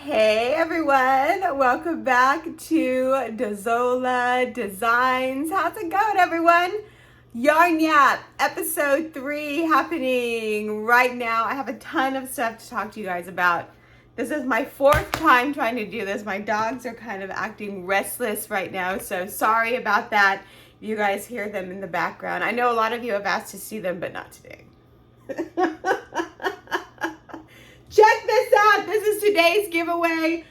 Hey everyone, welcome back to Dazola Designs. How's it going, everyone? Yarn Yap, episode 3 happening right now. I have a ton of stuff to talk to you guys about. This is my 4th time trying to do this. My dogs are kind of acting restless right now, so sorry about that. You guys hear them in the background. I know a lot of you have asked to see them, but not today. Check this out. This is today's giveaway.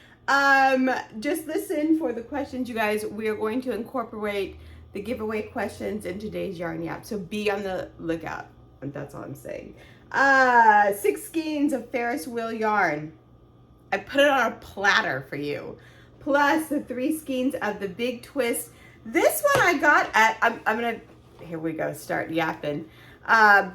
Just listen for the questions, you guys. We are going to incorporate the giveaway questions in today's Yarn Yap. So be on the lookout. That's all I'm saying. 6 skeins of Ferris wheel yarn. I put it on a platter for you. Plus the 3 skeins of the Big Twist. This one I got at, I'm gonna, here we go, start yapping.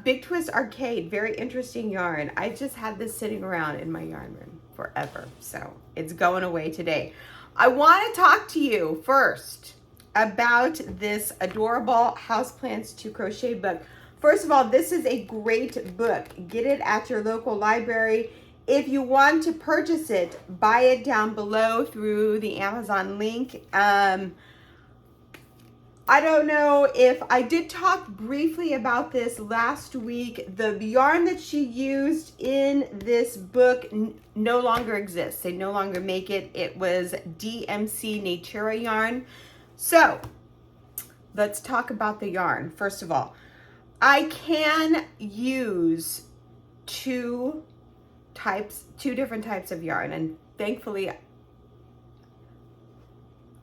Big Twist Arcade, very interesting yarn. I just had this sitting around in my yarn room forever, so it's going away today. I want to talk to you first about this adorable Houseplants to Crochet book. First of all, this is a great book. Get it at your local library. If you want to purchase it, buy it down below through the Amazon link. I don't know if I did talk briefly about this last week. The yarn that she used in this book no longer exists. They no longer make it. It was DMC Natura yarn. So let's talk about the yarn. First of all, I can use two different types of yarn, and thankfully,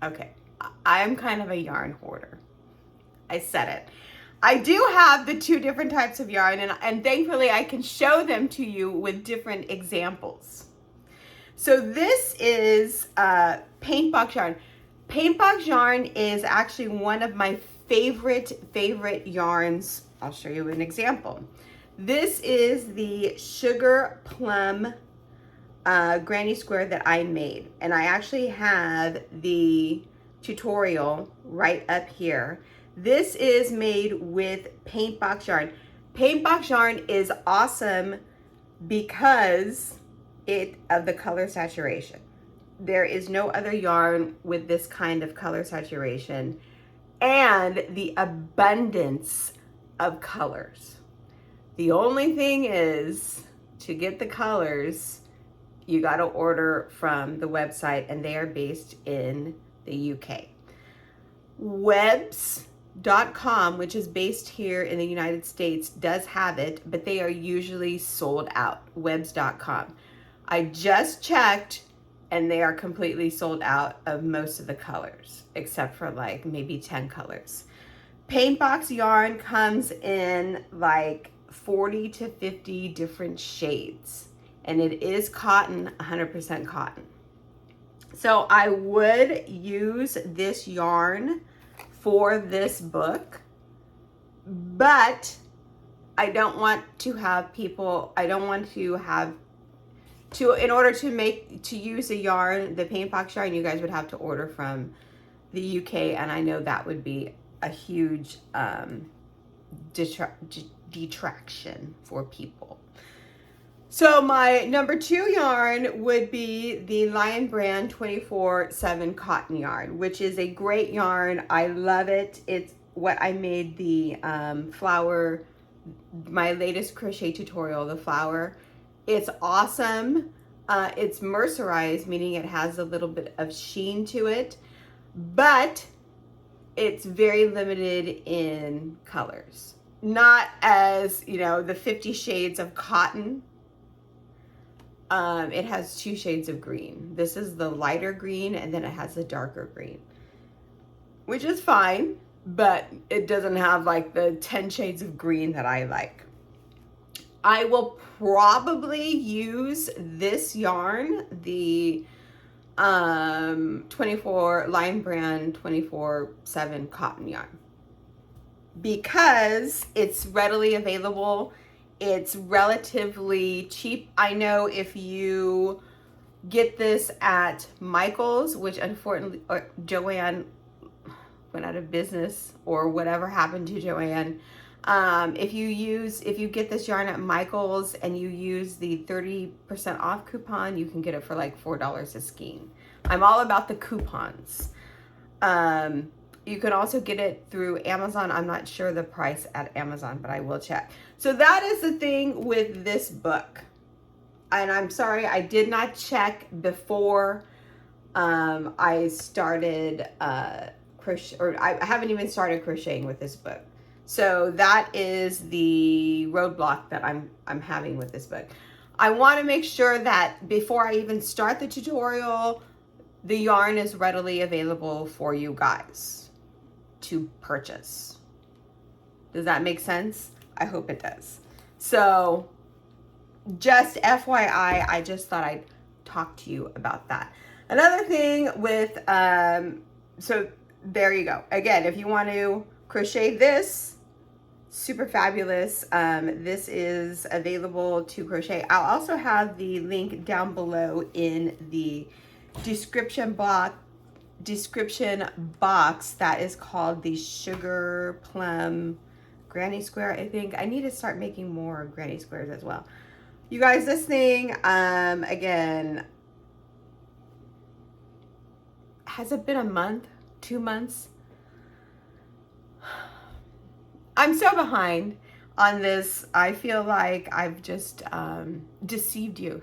okay, I'm kind of a yarn hoarder. I said it. I do have the 2 different types of yarn, and thankfully I can show them to you with different examples. So this is paint box yarn. Paint box yarn is actually one of my favorite yarns. I'll show you an example. This is the Sugar Plum granny square that I made, and I actually have the tutorial right up here. This is made with paint box yarn. Paint box yarn is awesome because of the color saturation. There is no other yarn with this kind of color saturation and the abundance of colors. The only thing is, to get the colors, you got to order from the website, and they are based in the UK. Webs.com, which is based here in the United States, does have it, but they are usually sold out. Webs.com. I just checked, and they are completely sold out of most of the colors, except for like maybe 10 colors. Paint box yarn comes in like 40 to 50 different shades, and it is cotton, 100% cotton. So I would use this yarn for this book, but I don't want to have people, in order to use a yarn, the paint box yarn, you guys would have to order from the UK, and I know that would be a huge detraction for people. So my number 2 yarn would be the Lion Brand 24/7 cotton yarn, which is a great yarn. I love it. It's what I made the flower, my latest crochet tutorial, the flower. It's awesome. It's mercerized, meaning it has a little bit of sheen to it, but it's very limited in colors. Not as, the 50 shades of cotton. It has 2 shades of green. This is the lighter green, and then it has the darker green, which is fine, but it doesn't have like the 10 shades of green that I like. I will probably use this yarn, the 24 Lion Brand 24/7 cotton yarn, because it's readily available. It's relatively cheap. I know if you get this at Michael's, which unfortunately Joanne went out of business, or whatever happened to Joanne, If you get this yarn at Michael's and you use the 30% off coupon, you can get it for like $4 a skein. I'm all about the coupons. You can also get it through Amazon. I'm not sure the price at Amazon, but I will check. So that is the thing with this book. And I'm sorry, I did not check before I started crochet, or I haven't even started crocheting with this book. So that is the roadblock that I'm having with this book. I want to make sure that before I even start the tutorial, the yarn is readily available for you guys to purchase. Does that make sense? I hope it does. So just FYI, I just thought I'd talk to you about that. Another thing with, so there you go. Again, if you want to crochet this, super fabulous. This is available to crochet. I'll also have the link down below in the description box that is called the Sugar Plum Granny Square, I think. I need to start making more granny squares as well. You guys, this thing, again, has it been a month, 2 months? I'm so behind on this. I feel like I've just deceived you.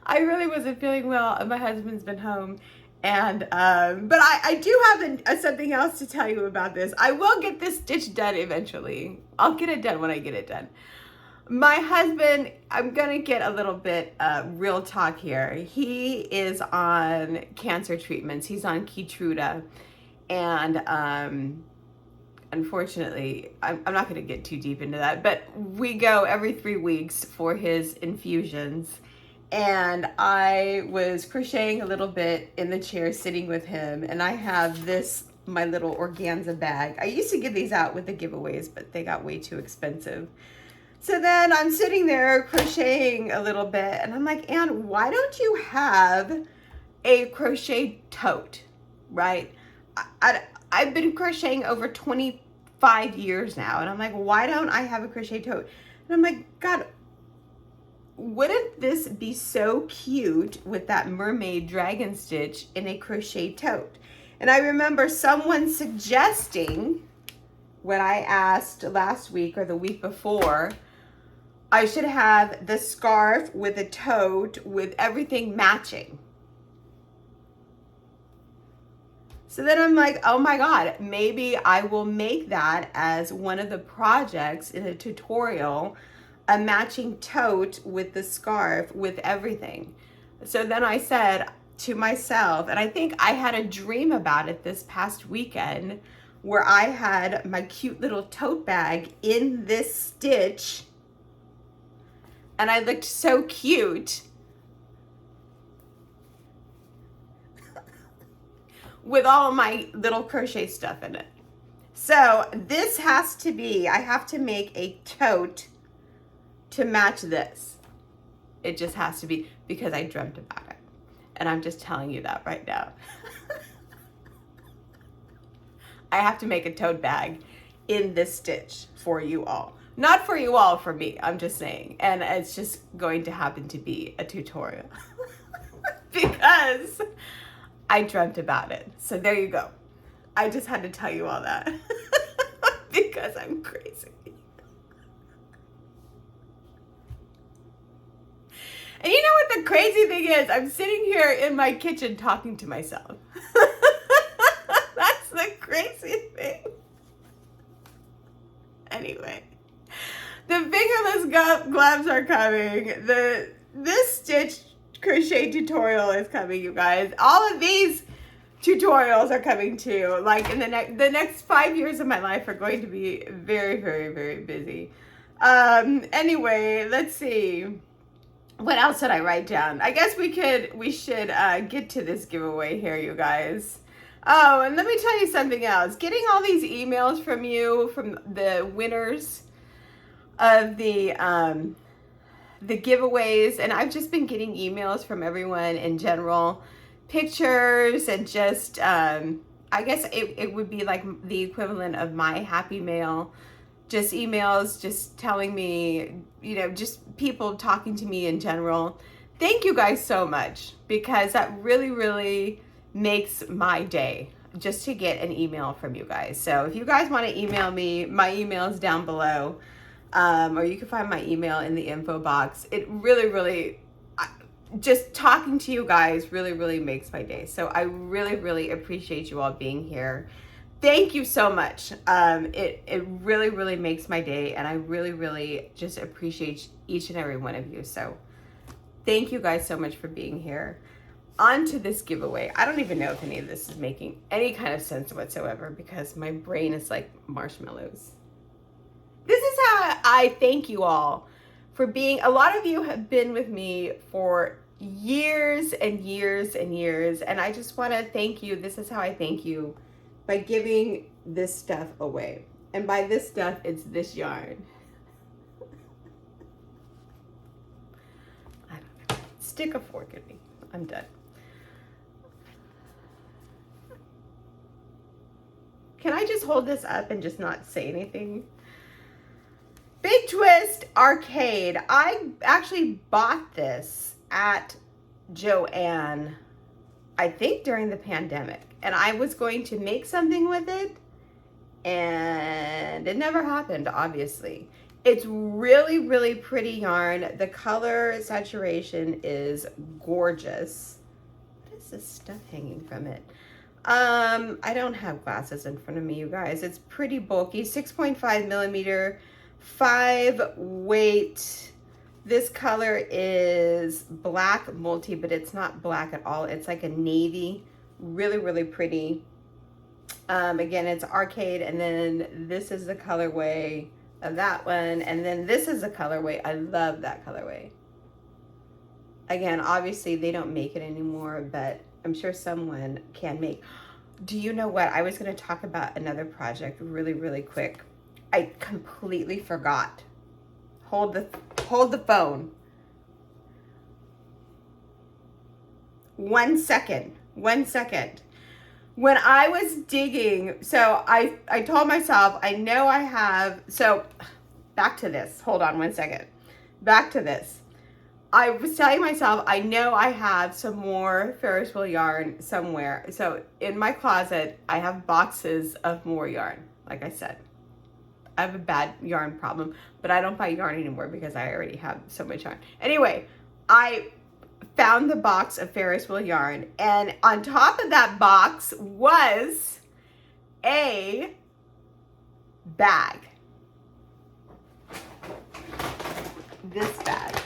I really wasn't feeling well, and my husband's been home. And but I do have something else to tell you about this. I will get this stitch done eventually. I'll get it done when I get it done. My husband, I'm gonna get a little bit real talk here. He is on cancer treatments. He's on Keytruda, and unfortunately, I'm not gonna get too deep into that, but we go every 3 weeks for his infusions. And I was crocheting a little bit in the chair sitting with him, and I have this, my little organza bag. I used to give these out with the giveaways, but they got way too expensive. So then I'm sitting there crocheting a little bit, and I'm like, Anne, why don't you have a crochet tote, right? I've been crocheting over 25 years now, and I'm like, why don't I have a crochet tote? And I'm like, God, wouldn't this be so cute with that mermaid dragon stitch in a crochet tote? And I remember someone suggesting, when I asked last week or the week before, I should have the scarf with a tote with everything matching. So then I'm like, oh my God, maybe I will make that as one of the projects in a tutorial, a matching tote with the scarf with everything. So then I said to myself, and I think I had a dream about it this past weekend, where I had my cute little tote bag in this stitch, and I looked so cute with all of my little crochet stuff in it. So this has to be, I have to make a tote to match this. It just has to be, because I dreamt about it. And I'm just telling you that right now. I have to make a tote bag in this stitch for you all. Not for you all, for me, I'm just saying. And it's just going to happen to be a tutorial. Because I dreamt about it. So there you go. I just had to tell you all that. Because I'm crazy. And you know what the crazy thing is? I'm sitting here in my kitchen talking to myself. That's the crazy thing. Anyway, the fingerless gloves are coming. This stitch crochet tutorial is coming, you guys. All of these tutorials are coming too. Like in the next 5 years of my life are going to be very, very, very busy. Anyway, let's see. What else did I write down? I guess we should get to this giveaway here, you guys. Oh, and let me tell you something else. Getting all these emails from you, from the winners of the giveaways, and I've just been getting emails from everyone in general, pictures and just I guess it would be like the equivalent of my happy mail. Just emails, just telling me, you know, just people talking to me in general. Thank you guys so much, because that really, really makes my day just to get an email from you guys. So if you guys want to email me, my email is down below, or you can find my email in the info box. It really, really, just talking to you guys really, really makes my day. So I really, really appreciate you all being here. Thank you so much. It really, really makes my day, and I really, really just appreciate each and every one of you. So thank you guys so much for being here. On to this giveaway. I don't even know if any of this is making any kind of sense whatsoever, because my brain is like marshmallows. This is how I thank you all for being, a lot of you have been with me for years and years and years, and I just want to thank you. This is how I thank you, by giving this stuff away. And by this stuff, it's this yarn. I don't know. Stick a fork in me. I'm done. Can I just hold this up and just not say anything? Big Twist Arcade. I actually bought this at Joann, I think during the pandemic. And I was going to make something with it, and it never happened, obviously. It's really, really pretty yarn. The color saturation is gorgeous. What is this stuff hanging from it? I don't have glasses in front of me, you guys. It's pretty bulky, 6.5 millimeter, 5 weight. This color is black multi, but it's not black at all. It's like a navy. Really, really pretty. Again, it's Arcade, and then this is the colorway of that one, and then this is the colorway. I love that colorway. Again, obviously they don't make it anymore, but I'm sure someone can make. Do you know what? I was going to talk about another project really, really quick. I completely forgot. Hold the phone. 1 second. 1 second. When I was digging, so I told myself, I know I have, so back to this. Hold on 1 second. Back to this. I was telling myself, I know I have some more Ferris wheel yarn somewhere. So in my closet, I have boxes of more yarn. Like I said, I have a bad yarn problem, but I don't buy yarn anymore because I already have so much yarn. Anyway, I found the box of Ferris wheel yarn, and on top of that box was a bag. This bag.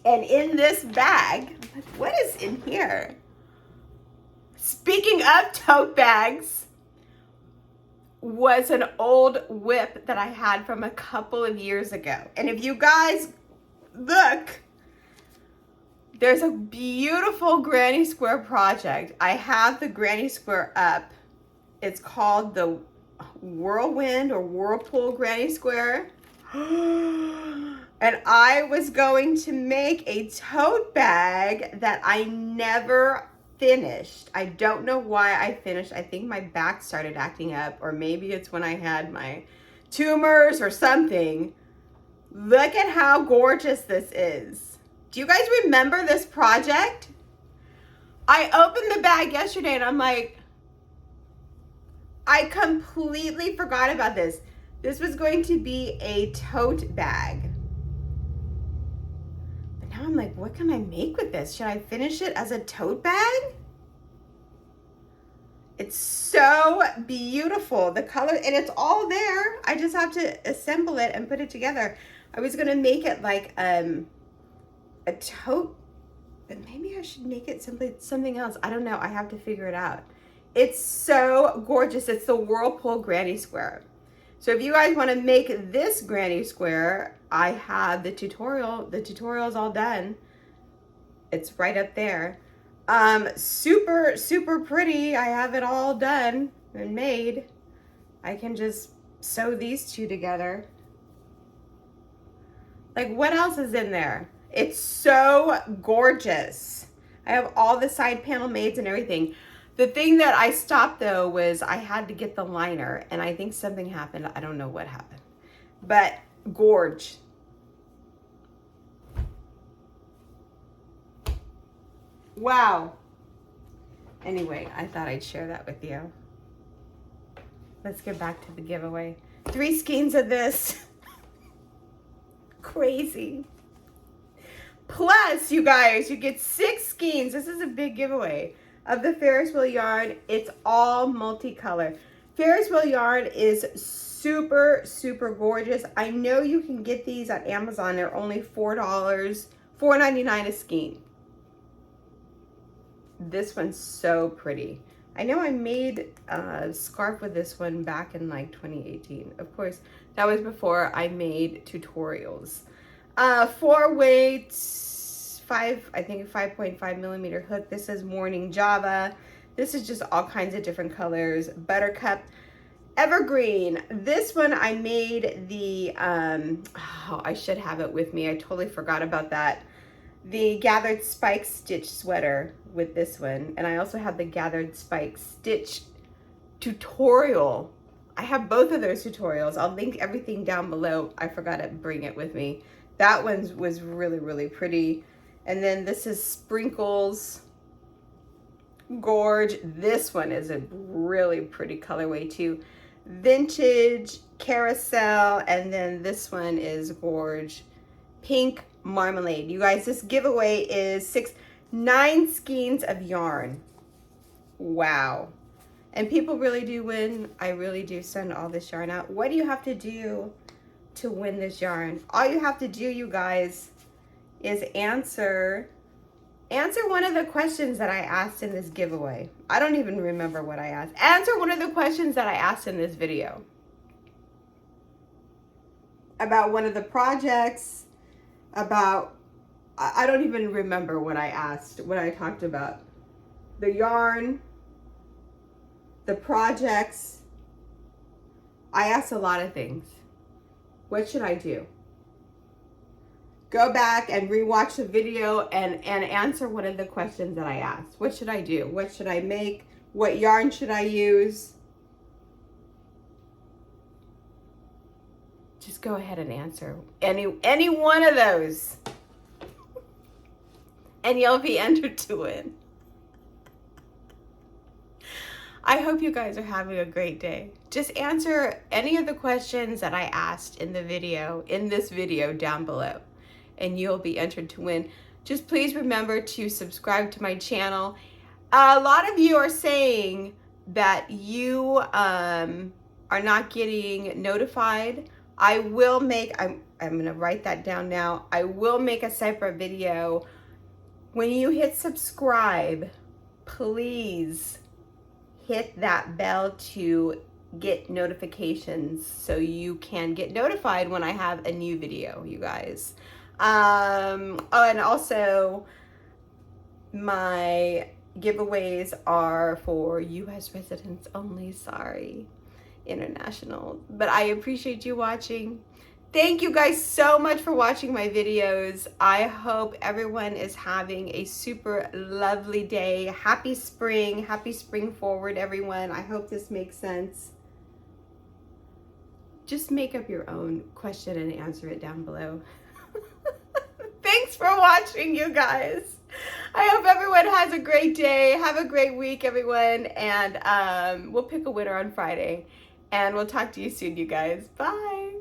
And in this bag, what is in here? Speaking of tote bags, was an old whip that I had from a couple of years ago. And if you guys look, there's a beautiful granny square project. I have the granny square up. It's called the Whirlwind or Whirlpool Granny Square. And I was going to make a tote bag that I never finished. I don't know why I finished. I think my back started acting up, or maybe it's when I had my tumors or something. Look at how gorgeous this is. Do you guys remember this project? I opened the bag yesterday and I'm like, I completely forgot about this. This was going to be a tote bag. But now I'm like, what can I make with this? Should I finish it as a tote bag? It's so beautiful. The color, and it's all there. I just have to assemble it and put it together. I was gonna make it like a tote, but maybe I should make it something else. I don't know. I have to figure it out. It's so gorgeous. It's the Whirlpool Granny Square. So if you guys want to make this granny square, I have the tutorial. The tutorial's all done. It's right up there. Super, super pretty. I have it all done and made. I can just sew these two together. Like, what else is in there? It's so gorgeous. I have all the side panel maids and everything. The thing that I stopped though was I had to get the liner, and I think something happened. I don't know what happened, but gorge. Wow. Anyway, I thought I'd share that with you. Let's get back to the giveaway. 3 skeins of this. Crazy. Plus, you guys, you get 6 skeins. This is a big giveaway of the Ferris wheel yarn. It's all multicolor. Ferris wheel yarn is super, super gorgeous. I know you can get these on Amazon. They're only $4, $4.99 a skein. This one's so pretty. I know I made a scarf with this one back in like 2018. Of course, that was before I made tutorials. 4 weights, I think 5.5 millimeter hook. This is Morning Java. This is just all kinds of different colors. Buttercup, Evergreen. This one I made the, oh, I should have it with me. I totally forgot about that. The Gathered Spike Stitch sweater with this one. And I also have the Gathered Spike Stitch tutorial. I have both of those tutorials. I'll link everything down below. I forgot to bring it with me. That one was really, really pretty. And then this is Sprinkles Gorge. This one is a really pretty colorway too. Vintage Carousel. And then this one is Gorge Pink Marmalade. You guys, this giveaway is 9 skeins of yarn. Wow. And people really do win. I really do send all this yarn out. What do you have to do to win this yarn? All you have to do, you guys, is answer one of the questions that I asked in this giveaway. I don't even remember what I asked. Answer one of the questions that I asked in this video about one of the projects, about, I don't even remember what I asked, what I talked about. The yarn, the projects. I asked a lot of things. What should I do? Go back and rewatch the video and answer one of the questions that I asked. What should I do? What should I make? What yarn should I use? Just go ahead and answer any one of those. And you'll be entered to win. I hope you guys are having a great day. Just answer any of the questions that I asked in this video down below, and you'll be entered to win. Just please remember to subscribe to my channel. A lot of you are saying that you are not getting notified. I will make, I'm gonna write that down now. I will make a separate video. When you hit subscribe, please hit that bell to get notifications so you can get notified when I have a new video, you guys. Oh, and also my giveaways are for US residents only, sorry, international. But I appreciate you watching. Thank you guys so much for watching my videos. I hope everyone is having a super lovely day. Happy spring forward, everyone. I hope this makes sense. Just make up your own question and answer it down below. Thanks for watching, you guys. I hope everyone has a great day. Have a great week, everyone. And we'll pick a winner on Friday. And we'll talk to you soon, you guys. Bye.